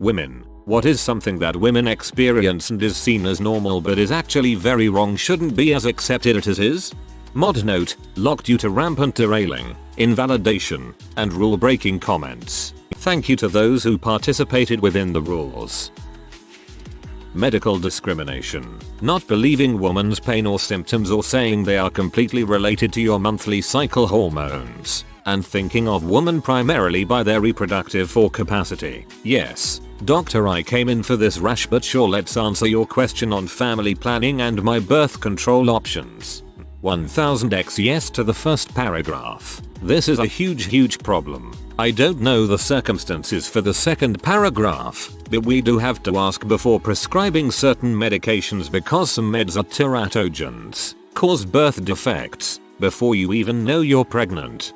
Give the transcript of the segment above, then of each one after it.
Women. What is something that women experience and is seen as normal but is actually very wrong shouldn't be as accepted as it is? Mod note, locked due to rampant derailing, invalidation, and rule breaking comments. Thank you to those who participated within the rules. Medical discrimination. Not believing woman's pain or symptoms or saying they are completely related to your monthly cycle hormones, and thinking of woman primarily by their reproductive capacity. Yes, doctor, I came in for this rash, but sure, let's answer your question on family planning and my birth control options. 1000x yes to the first paragraph. This is a huge problem. I don't know the circumstances for the second paragraph, but we do have to ask before prescribing certain medications because some meds are teratogens, cause birth defects, before you even know you're pregnant.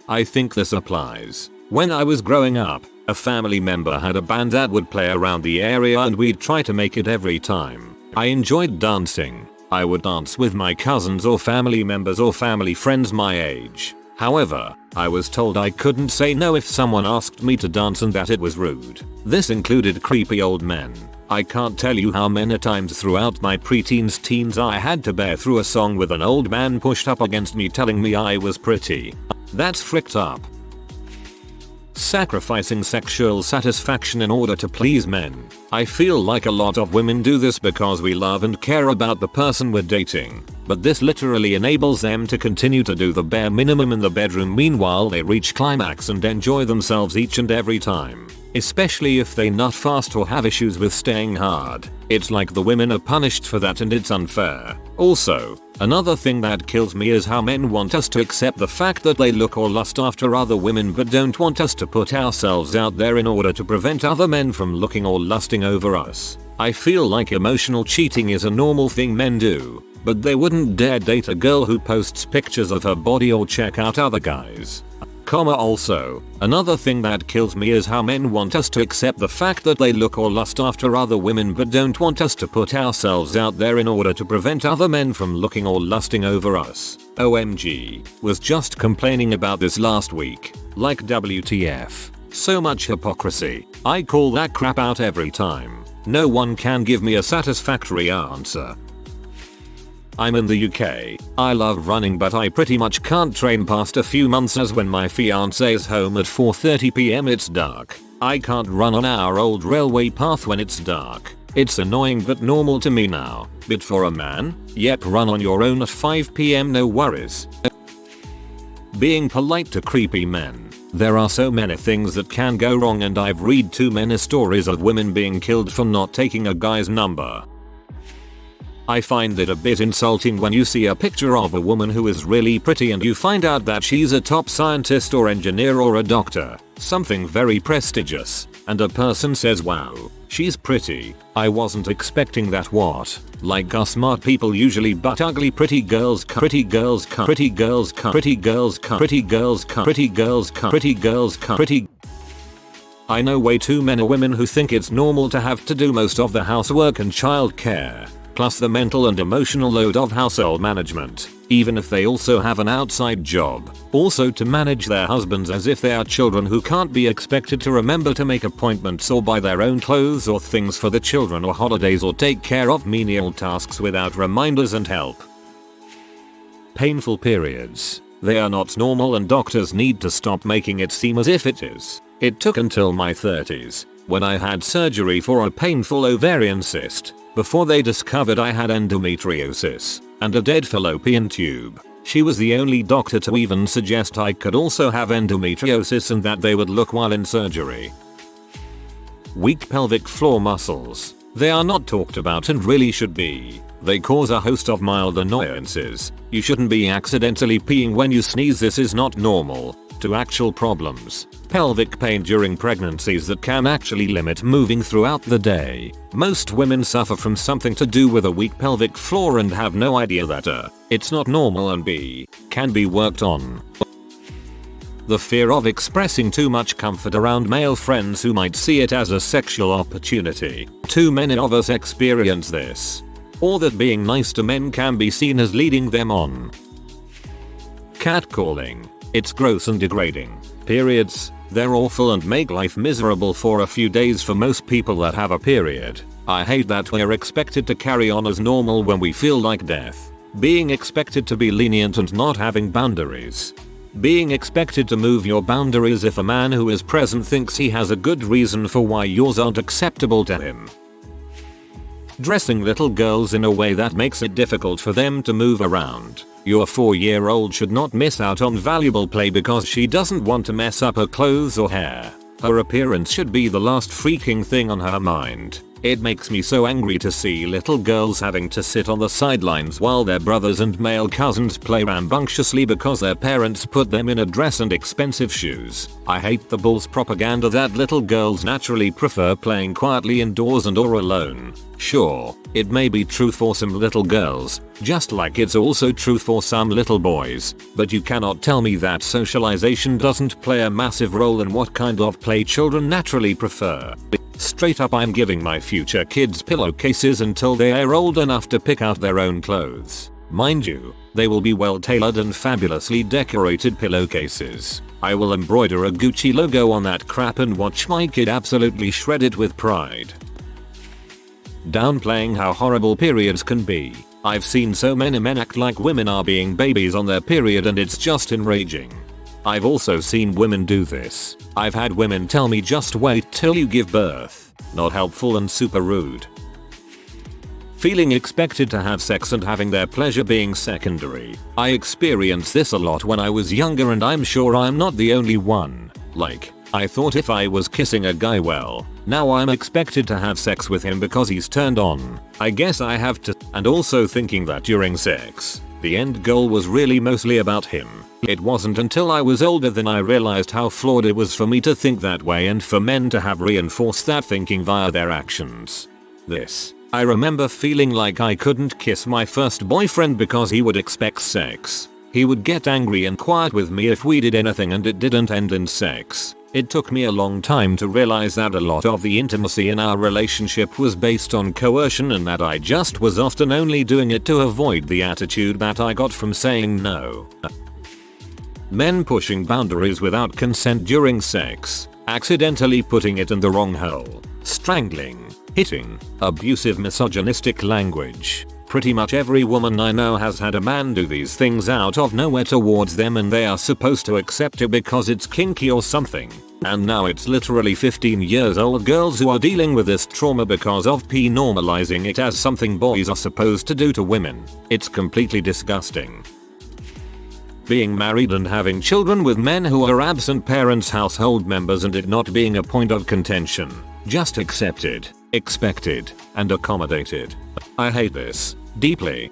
I think this applies. When I was growing up, a family member had a band that would play around the area and we'd try to make it every time. I enjoyed dancing. I would dance with my cousins or family members or family friends my age. However, I was told I couldn't say no if someone asked me to dance and that it was rude. This included creepy old men. I can't tell you how many times throughout my teens I had to bear through a song with an old man pushed up against me telling me I was pretty. That's fricked up. Sacrificing sexual satisfaction in order to please men. I feel like a lot of women do this because we love and care about the person we're dating, but this literally enables them to continue to do the bare minimum in the bedroom meanwhile they reach climax and enjoy themselves each and every time. Especially if they nut fast or have issues with staying hard. It's like the women are punished for that and it's unfair. Also, another thing that kills me is how men want us to accept the fact that they look or lust after other women but don't want us to put ourselves out there in order to prevent other men from looking or lusting over us. I feel like emotional cheating is a normal thing men do, but they wouldn't dare date a girl who posts pictures of her body or check out other guys. Also, another thing that kills me is how men want us to accept the fact that they look or lust after other women but don't want us to put ourselves out there in order to prevent other men from looking or lusting over us. OMG. Was just complaining about this last week. Like WTF. So much hypocrisy. I call that crap out every time. No one can give me a satisfactory answer. I'm in the UK. I love running but I pretty much can't train past a few months as when my fiance is home at 4:30 PM it's dark. I can't run on our old railway path when it's dark. It's annoying but normal to me now. But for a man? Yep, run on your own at 5 PM no worries. Being polite to creepy men. There are so many things that can go wrong and I've read too many stories of women being killed for not taking a guy's number. I find it a bit insulting when you see a picture of a woman who is really pretty and you find out that she's a top scientist or engineer or a doctor, something very prestigious, and a person says, wow, she's pretty. I wasn't expecting that. What? Like us smart people usually but ugly pretty girls pretty girls pretty girls pretty girls pretty girls pretty girls pretty girls pretty. I know way too many women who think it's normal to have to do most of the housework and childcare, plus the mental and emotional load of household management, even if they also have an outside job. Also to manage their husbands as if they are children who can't be expected to remember to make appointments or buy their own clothes or things for the children or holidays or take care of menial tasks without reminders and help. Painful periods. They are not normal and doctors need to stop making it seem as if it is. It took until my 30s, when I had surgery for a painful ovarian cyst, before they discovered I had endometriosis and a dead fallopian tube. She was the only doctor to even suggest I could also have endometriosis and that they would look while in surgery. Weak pelvic floor muscles. They are not talked about and really should be. They cause a host of mild annoyances. You shouldn't be accidentally peeing when you sneeze. This is not normal. To actual problems. Pelvic pain during pregnancies that can actually limit moving throughout the day. Most women suffer from something to do with a weak pelvic floor and have no idea that it's not normal and b, can be worked on. The fear of expressing too much comfort around male friends who might see it as a sexual opportunity. Too many of us experience this. Or that being nice to men can be seen as leading them on. Catcalling. It's gross and degrading. Periods. They're awful and make life miserable for a few days for most people that have a period. I hate that we're expected to carry on as normal when we feel like death. Being expected to be lenient and not having boundaries. Being expected to move your boundaries if a man who is present thinks he has a good reason for why yours aren't acceptable to him. Dressing little girls in a way that makes it difficult for them to move around. Your 4-year-old should not miss out on valuable play because she doesn't want to mess up her clothes or hair. Her appearance should be the last freaking thing on her mind. It makes me so angry to see little girls having to sit on the sidelines while their brothers and male cousins play rambunctiously because their parents put them in a dress and expensive shoes. I hate the bull's propaganda that little girls naturally prefer playing quietly indoors and or alone. Sure, it may be true for some little girls, just like it's also true for some little boys, but you cannot tell me that socialization doesn't play a massive role in what kind of play children naturally prefer. Straight up, I'm giving my future kids pillowcases until they are old enough to pick out their own clothes. Mind you, they will be well tailored and fabulously decorated pillowcases. I will embroider a Gucci logo on that crap and watch my kid absolutely shred it with pride. Downplaying how horrible periods can be. I've seen so many men act like women are being babies on their period and it's just enraging. I've also seen women do this. I've had women tell me just wait till you give birth. Not helpful and super rude. Feeling expected to have sex and having their pleasure being secondary. I experienced this a lot when I was younger and I'm sure I'm not the only one. Like, I thought if I was kissing a guy well, now I'm expected to have sex with him because he's turned on. I guess I have to. And also thinking that during sex, the end goal was really mostly about him. It wasn't until I was older than I realized how flawed it was for me to think that way and for men to have reinforced that thinking via their actions. I remember feeling like I couldn't kiss my first boyfriend because he would expect sex. He would get angry and quiet with me if we did anything and it didn't end in sex. It took me a long time to realize that a lot of the intimacy in our relationship was based on coercion and that I just was often only doing it to avoid the attitude that I got from saying no. Men pushing boundaries without consent during sex, accidentally putting it in the wrong hole, strangling, hitting, abusive misogynistic language. Pretty much every woman I know has had a man do these things out of nowhere towards them and they are supposed to accept it because it's kinky or something. And now it's literally 15-year-old girls who are dealing with this trauma because of normalizing it as something boys are supposed to do to women. It's completely disgusting. Being married and having children with men who are absent parents' household members and it not being a point of contention. Just accepted, expected, and accommodated. I hate this deeply.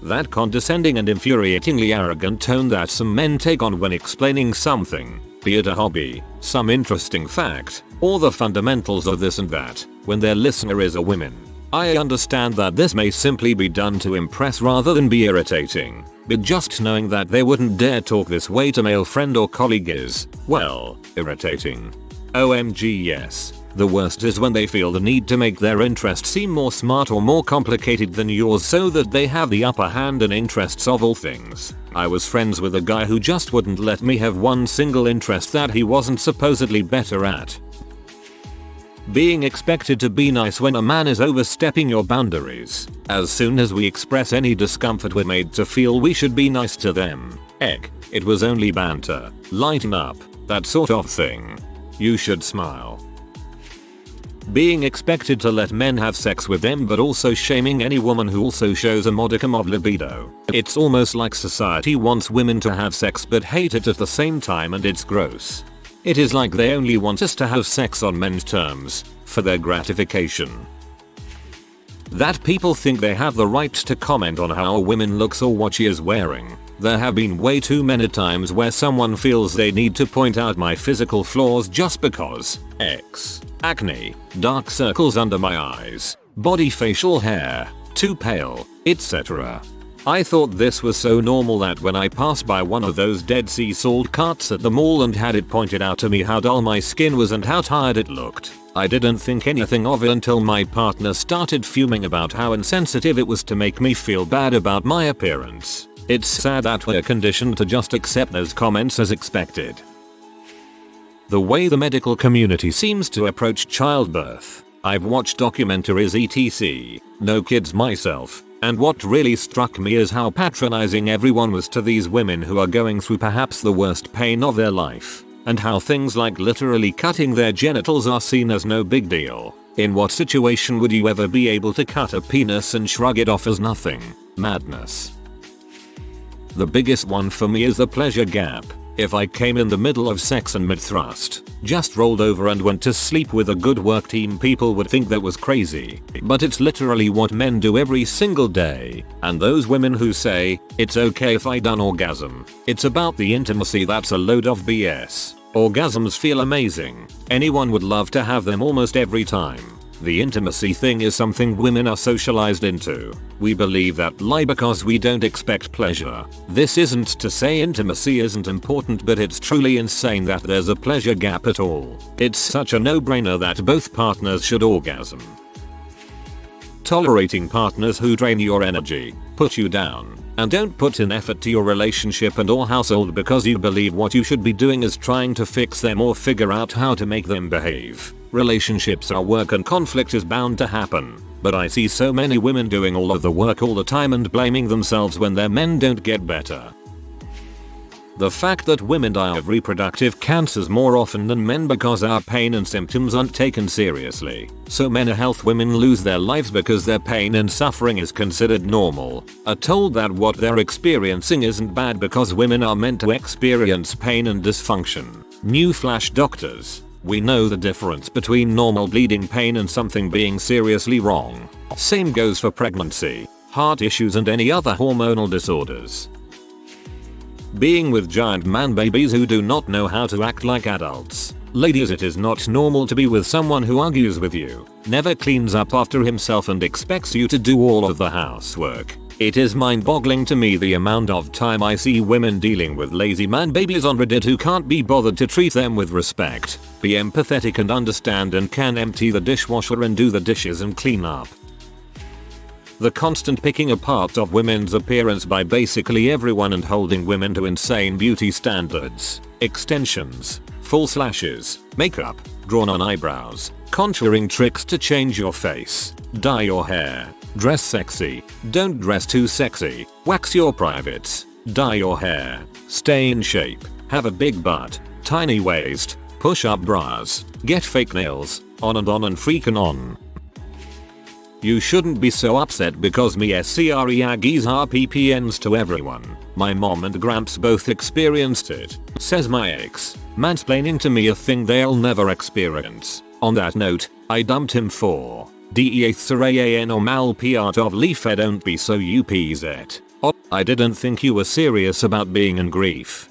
That condescending and infuriatingly arrogant tone that some men take on when explaining something, be it a hobby, some interesting fact, or the fundamentals of this and that, when their listener is a woman. I understand that this may simply be done to impress rather than be irritating, but just knowing that they wouldn't dare talk this way to male friend or colleague is, well, irritating. OMG yes. The worst is when they feel the need to make their interest seem more smart or more complicated than yours so that they have the upper hand in interests of all things. I was friends with a guy who just wouldn't let me have one single interest that he wasn't supposedly better at. Being expected to be nice when a man is overstepping your boundaries. As soon as we express any discomfort, we're made to feel we should be nice to them. It was only banter. Lighten up. That sort of thing. You should smile. Being expected to let men have sex with them but also shaming any woman who also shows a modicum of libido. It's almost like society wants women to have sex but hate it at the same time and it's gross. It is like they only want us to have sex on men's terms, for their gratification. That people think they have the right to comment on how a woman looks or what she is wearing. There have been way too many times where someone feels they need to point out my physical flaws just because acne, dark circles under my eyes, body facial hair, too pale, etc. I thought this was so normal that when I passed by one of those Dead Sea salt carts at the mall and had it pointed out to me how dull my skin was and how tired it looked, I didn't think anything of it until my partner started fuming about how insensitive it was to make me feel bad about my appearance. It's sad that we're conditioned to just accept those comments as expected. The way the medical community seems to approach childbirth. I've watched documentaries etc. No kids myself. And what really struck me is how patronizing everyone was to these women who are going through perhaps the worst pain of their life. And how things like literally cutting their genitals are seen as no big deal. In what situation would you ever be able to cut a penis and shrug it off as nothing? Madness. The biggest one for me is the pleasure gap. If I came in the middle of sex and mid-thrust, just rolled over and went to sleep with a good work team, people would think that was crazy. But it's literally what men do every single day. And those women who say, it's okay if I don't orgasm, it's about the intimacy, that's a load of BS. Orgasms feel amazing. Anyone would love to have them almost every time. The intimacy thing is something women are socialized into. We believe that lie because we don't expect pleasure. This isn't to say intimacy isn't important, but it's truly insane that there's a pleasure gap at all. It's such a no-brainer that both partners should orgasm. Tolerating partners who drain your energy, put you down, and don't put in effort to your relationship and or household because you believe what you should be doing is trying to fix them or figure out how to make them behave. Relationships are work and conflict is bound to happen. But I see so many women doing all of the work all the time and blaming themselves when their men don't get better. The fact that women die of reproductive cancers more often than men because our pain and symptoms aren't taken seriously. So mental health women lose their lives because their pain and suffering is considered normal. Are told that what they're experiencing isn't bad because women are meant to experience pain and dysfunction. Newsflash, doctors. We know the difference between normal bleeding pain and something being seriously wrong. Same goes for pregnancy, heart issues and any other hormonal disorders. Being with giant man babies who do not know how to act like adults. Ladies, it is not normal to be with someone who argues with you, never cleans up after himself and expects you to do all of the housework. It is mind-boggling to me the amount of time I see women dealing with lazy man babies on Reddit who can't be bothered to treat them with respect, be empathetic and understand, and can empty the dishwasher and do the dishes and clean up. The constant picking apart of women's appearance by basically everyone and holding women to insane beauty standards. Extensions, false lashes, makeup, drawn on eyebrows, contouring tricks to change your face, dye your hair, dress sexy, don't dress too sexy, wax your privates, dye your hair, stay in shape, have a big butt, tiny waist, push up bras, get fake nails, on and freaking on. You shouldn't be so upset because me SCRE Aggies are PPNs to everyone. My mom and Gramps both experienced it, says my ex, mansplaining to me a thing they'll never experience. On that note, I dumped him for DEATHSARAN or malpiart of leaf. Don't be so upz. Oh, I didn't think you were serious about being in grief.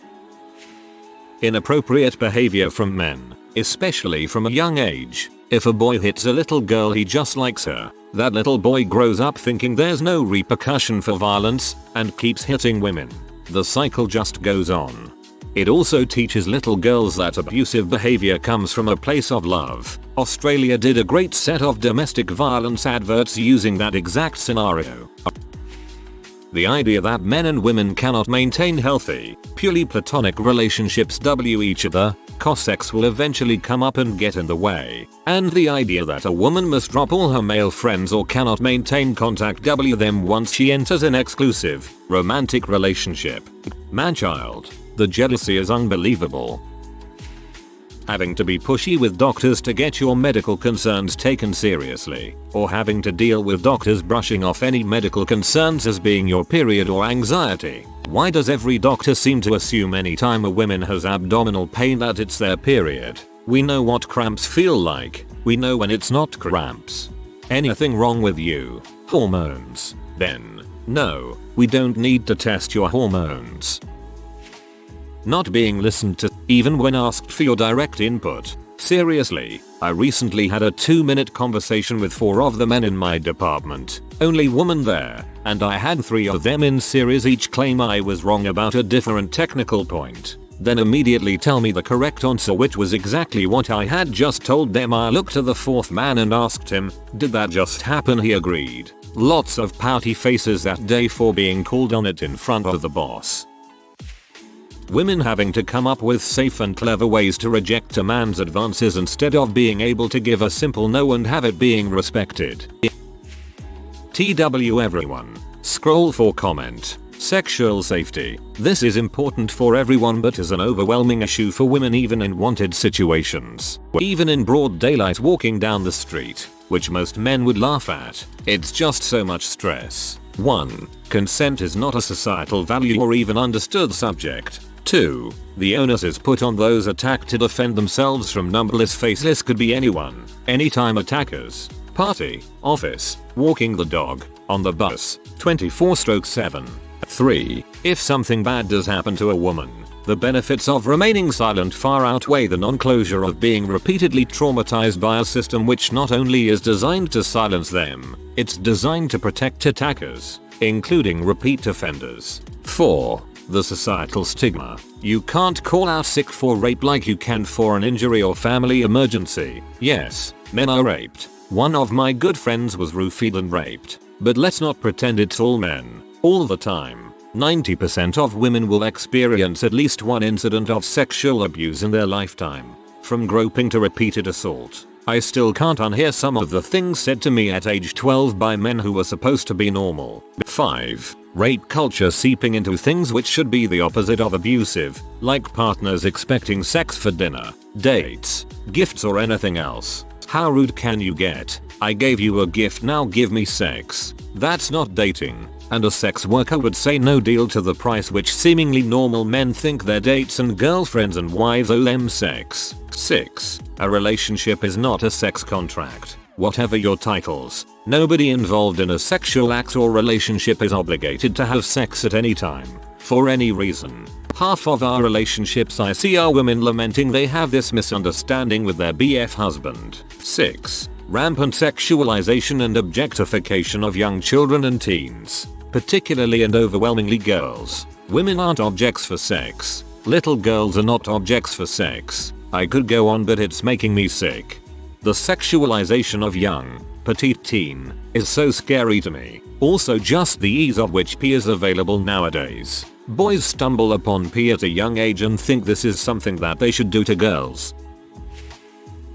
Inappropriate behavior from men, especially from a young age. If a boy hits a little girl he just likes her, that little boy grows up thinking there's no repercussion for violence and keeps hitting women. The cycle just goes on. It also teaches little girls that abusive behavior comes from a place of love. Australia did a great set of domestic violence adverts using that exact scenario. The idea that men and women cannot maintain healthy, purely platonic relationships each other, cause sex will eventually come up and get in the way. And the idea that a woman must drop all her male friends or cannot maintain contact them once she enters an exclusive, romantic relationship. Man-child, the jealousy is unbelievable. Having to be pushy with doctors to get your medical concerns taken seriously, or having to deal with doctors brushing off any medical concerns as being your period or anxiety. Why does every doctor seem to assume anytime a woman has abdominal pain that it's their period? We know what cramps feel like. We know when it's not cramps. Anything wrong with you? Hormones? Then, no, we don't need to test your hormones. Not being listened to, even when asked for your direct input. Seriously, I recently had a 2-minute conversation with 4 of the men in my department, only woman there, and I had 3 of them in series each claim I was wrong about a different technical point, then immediately tell me the correct answer, which was exactly what I had just told them. I looked to the 4th man and asked him, did that just happen? He agreed. Lots of pouty faces that day for being called on it in front of the boss. Women having to come up with safe and clever ways to reject a man's advances instead of being able to give a simple no and have it being respected. TW everyone. Scroll for comment. Sexual safety. This is important for everyone but is an overwhelming issue for women even in wanted situations. Even in broad daylight walking down the street, which most men would laugh at. It's just so much stress. 1. Consent is not a societal value or even understood subject. 2. The onus is put on those attacked to defend themselves from numberless faceless could be anyone, anytime attackers. Party, office, walking the dog, on the bus, 24/7. 3. If something bad does happen to a woman, the benefits of remaining silent far outweigh the non-closure of being repeatedly traumatized by a system which not only is designed to silence them, it's designed to protect attackers, including repeat offenders. 4. The societal stigma. You can't call out sick for rape like you can for an injury or family emergency. Yes, men are raped. One of my good friends was roofied and raped. But let's not pretend it's all men, all the time. 90% of women will experience at least one incident of sexual abuse in their lifetime. From groping to repeated assault. I still can't unhear some of the things said to me at age 12 by men who were supposed to be normal. 5. Rape culture seeping into things which should be the opposite of abusive, like partners expecting sex for dinner, dates, gifts or anything else. How rude can you get? I gave you a gift, now give me sex. That's not dating. And a sex worker would say no deal to the price which seemingly normal men think their dates and girlfriends and wives owe them sex. 6. A relationship is not a sex contract. Whatever your titles, nobody involved in a sexual act or relationship is obligated to have sex at any time, for any reason. Half of our relationships I see are women lamenting they have this misunderstanding with their BF husband. 6. Rampant sexualization and objectification of young children and teens, particularly and overwhelmingly girls. Women aren't objects for sex. Little girls are not objects for sex. I could go on but it's making me sick. The sexualization of young, petite teen, is so scary to me. Also just the ease of which pee is available nowadays. Boys stumble upon pee at a young age and think this is something that they should do to girls.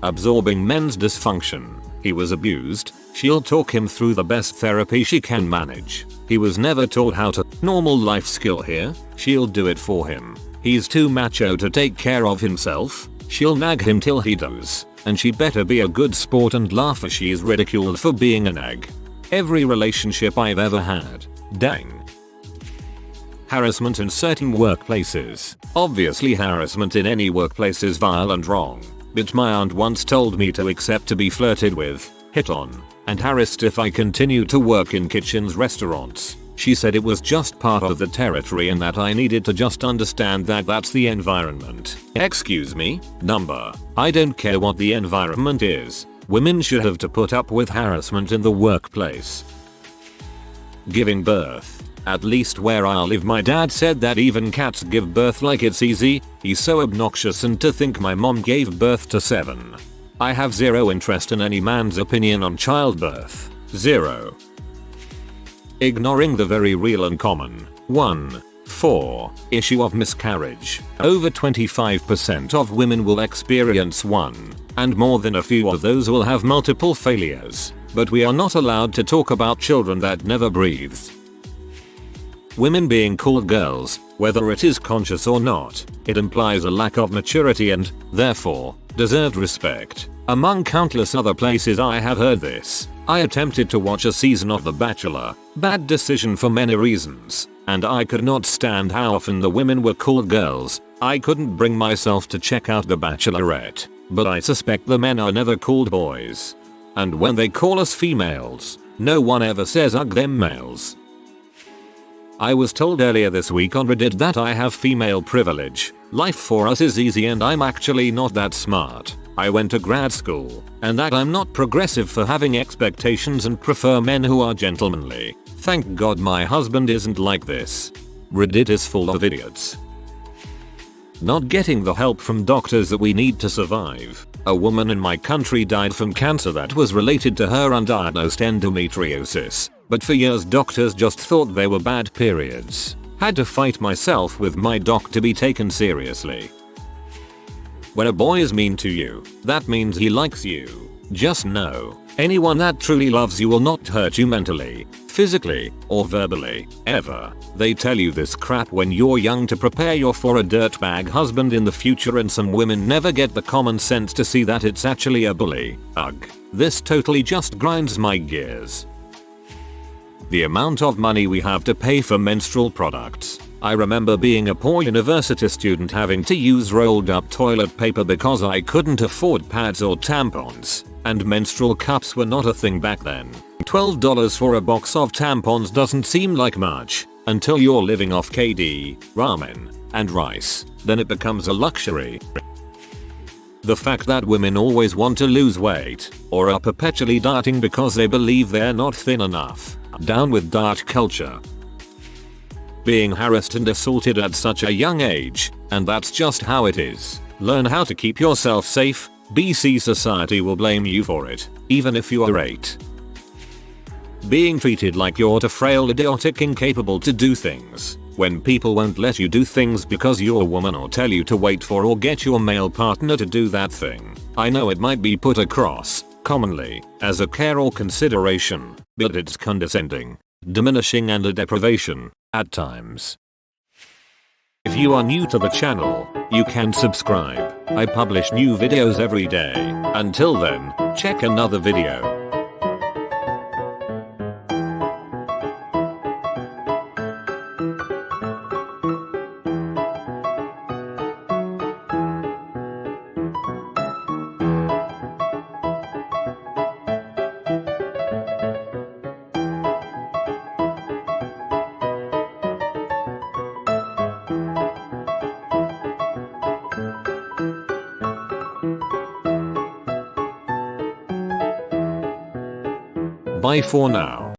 Absorbing men's dysfunction. He was abused. She'll talk him through the best therapy she can manage. He was never taught how to. Normal life skill here. She'll do it for him. He's too macho to take care of himself. She'll nag him till he does. And she better be a good sport and laugh as she's ridiculed for being a nag. Every relationship I've ever had. Dang. Harassment in certain workplaces. Obviously harassment in any workplace is vile and wrong. But my aunt once told me to accept to be flirted with, hit on, and harassed if I continued to work in kitchens, restaurants. She said it was just part of the territory and that I needed to just understand that that's the environment. Excuse me? Number. I don't care what the environment is. Women should have to put up with harassment in the workplace. Giving birth. At least where I live my dad said that even cats give birth like it's easy. He's so obnoxious, and to think my mom gave birth to 7. I have zero interest in any man's opinion on childbirth. 0. Ignoring the very real and common 4. Issue of miscarriage. Over 25% of women will experience one, and more than a few of those will have multiple failures. But we are not allowed to talk about children that never breathed. Women being called girls, whether it is conscious or not, it implies a lack of maturity and, therefore, deserved respect. Among countless other places I have heard this. I attempted to watch a season of The Bachelor, bad decision for many reasons, and I could not stand how often the women were called girls. I couldn't bring myself to check out The Bachelorette, but I suspect the men are never called boys. And when they call us females, no one ever says ugh them males. I was told earlier this week on Reddit that I have female privilege. Life for us is easy and I'm actually not that smart. I went to grad school, and that I'm not progressive for having expectations and prefer men who are gentlemanly. Thank God my husband isn't like this. Reddit is full of idiots. Not getting the help from doctors that we need to survive. A woman in my country died from cancer that was related to her undiagnosed endometriosis. But for years doctors just thought they were bad periods. Had to fight myself with my doc to be taken seriously. When a boy is mean to you, that means he likes you. Just know, anyone that truly loves you will not hurt you mentally, physically, or verbally, ever. They tell you this crap when you're young to prepare you for a dirtbag husband in the future, and some women never get the common sense to see that it's actually a bully. Ugh. This totally just grinds my gears. The amount of money we have to pay for menstrual products. I remember being a poor university student having to use rolled up toilet paper because I couldn't afford pads or tampons, and menstrual cups were not a thing back then. $12 for a box of tampons doesn't seem like much until you're living off KD, ramen, and rice. Then it becomes a luxury. The fact that women always want to lose weight or are perpetually dieting because they believe they're not thin enough. Down with diet culture. Being harassed and assaulted at such a young age, and that's just how it is. Learn how to keep yourself safe. BC society will blame you for it, even if you are 8. Being treated like you're too frail, idiotic, incapable to do things, when people won't let you do things because you're a woman or tell you to wait for or get your male partner to do that thing. I know it might be put across, commonly, as a care or consideration, but it's condescending, diminishing, and a deprivation, at times. If you are new to the channel, you can subscribe. I publish new videos every day. Until then, check another video. Bye for now.